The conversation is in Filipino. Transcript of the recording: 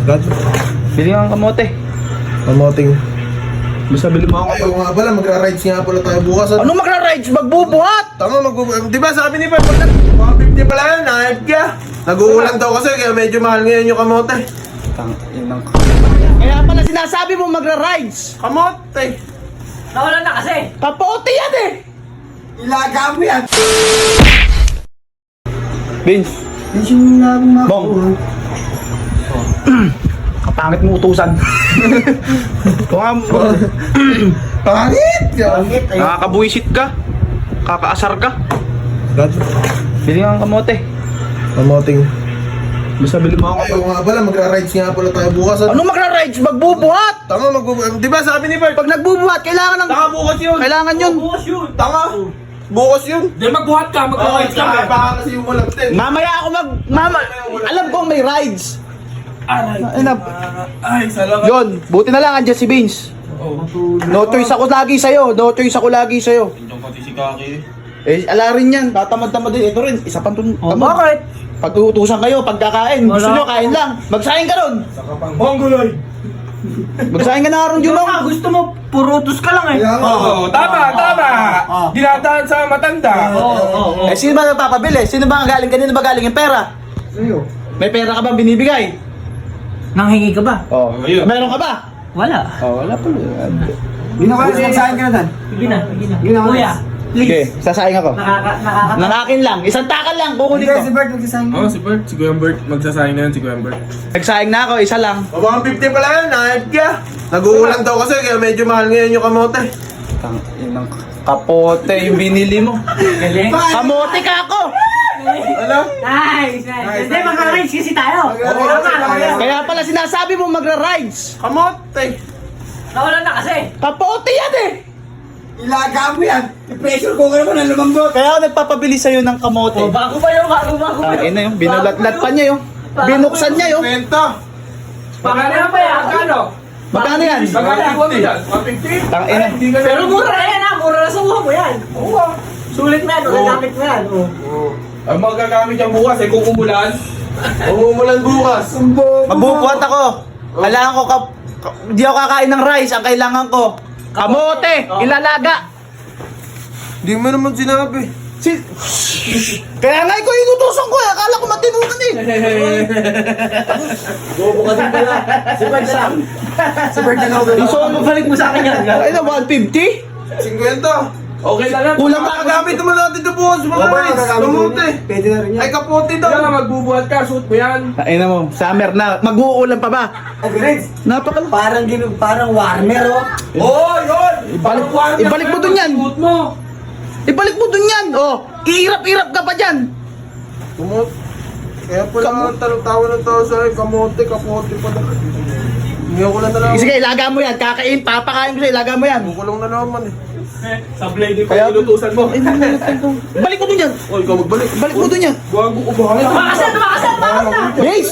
God. Bili nga ng kamote. Kamoting. Basta bili mo ako. Ayaw nga pala, magra-rides nga pala tayo bukas. Ano magra-rides? Magbubuhat! Tama, di ba sabi ni Fred, pag 150 pala yan, nahit ka. Nag-uulan daw kasi, kaya medyo mahal ngayon yung kamote. Kaya pala sinasabi mo magra-rides. Kamote! Nawala na kasi. Kapote yan eh! Ilaga mo yan! Vince, Yung Bong. Kapangit mo utusan. Ito nga, Pangit! nakakabuisit ka. Kakaasar ka. God. Bili nga ng kamote. Kamoting. Basta bili mo ako. Ayaw nga pala, magra-rides nga pala tayo bukas. Ano magra-rides? Magbubuhat! Tama, di ba sabi ni Fred, Pag nagbubuhat, kailangan ng... Tanga bukas yun! Kailangan yun. Bukas yun. Tanga! Bukas yun! Di magbuhat ka, magbuhat ka. Baka kasi yung malagtin. Mamaya ako alam ko may rides. Ay, salamat. Yon, buti na lang andyan si Vince. No choice ako lagi sa'yo. No choice ako lagi sa'yo. Hindi pati si Kaki. Eh, ala rin yan. Tatamad-tamad din. Ito rin, isa pang Bakit? Pag-uutusan kayo, pagkakain. Gusto nyo, kain lang. Magsaing ka ron. Mongoloy! Magsaing ka na ron, Junong. Gusto mo, purutos ka lang eh. Oo, tama! Dinadaan sa matanda. Oo. Eh, sino ba nagpapabili? Sino ba ang galing? Kanino ba galing yung pera? Sa'yo. May pera ka ba binibigay? Nanghingi ka ba? Oo. Ayun. Meron ka ba? Wala. Oo, wala pa. Magsahin ka na dan. Sige na, sige na. Ginawa. Kuya, Okay, please. sasaing ako. Nakaka... Nanakin lang. Isang takal lang. Kukunin ko. Bert, magsasahin Oo, si Bert. Si Kuya Bert. Magsasayin na yan si Kuya Bert. Nagsaing na ako. Isa lang. 150 pala yan, nahit ka. Nag-uulan daw kasi, kaya medyo mahal ngayon yung kamote. Kapote yung binili mo. Galing. Kamote ka ako! Ano? Nice, nice. Hindi, mag-rides kasi tayo. Kaya pala sinasabi mo magra-rides. Kamote! Nawala na kasi. Kapote yan eh! Ilaga mo yan! I-pressure ko naman ang lumambot! Kaya ako nagpapabili sa'yo ng kamote. Bago pa yung, bago pa. Tangin na yung binulat-lat pa niya yung. Binuksan niya yung. Benta! Magkano pa yan? Magkano? Magkano yan? Magkakakuha mo yan? 150? Tangin na. Hindi ka Pero mura na yan ha, mura na sa uha mo yan. Oo. Sulit na yan, gamit mo yan. Ang magagamit yung bukas eh, kung umulan. Umumulan bukas! Mabubuhat ako. Kailangan ko hindi ako kakain ng rice. Ang kailangan ko kamote. Ilalaga. Di mo naman sinabi. Kaya nga ikaw inutusan ko eh. Akala ko matinukan eh. Bobo ka din pala. Si Bert Sam. Si Bert na ako. Gusto mo balik mo sa akin yan. Ay na 150? 50. Okay lang lang. Kulang pa. Makagamit naman natin ito bukas. Mga rides. Kamote. Pwede na rin yan. Ay, kapote daw. Kaya nga magbubuhat ka, shoot mo yan. Ay na mo. Summer na. Mag-uulan pa ba? Agreed. Napakal. Parang warmer, oh. Oo, yun! Ibalik mo dun yan. Shoot mo! Ibalik mo dun yan. Oh, iirap-irap ka pa dyan. Kamote. Kaya pala tawa ng tao sa akin. Kamote, kapote pa na. Hindi ako lang na naman. Sige, ilaga mo yan. Kakain, papakain ko siya. Ilaga mo yan. Kukulong na naman eh. Sa blade ko inutusan mo. Balik mo dun yan. O, ikaw magbalik. Balik mo dun yan. Gago ko ba? Makasan, makasan, makasan. Yes.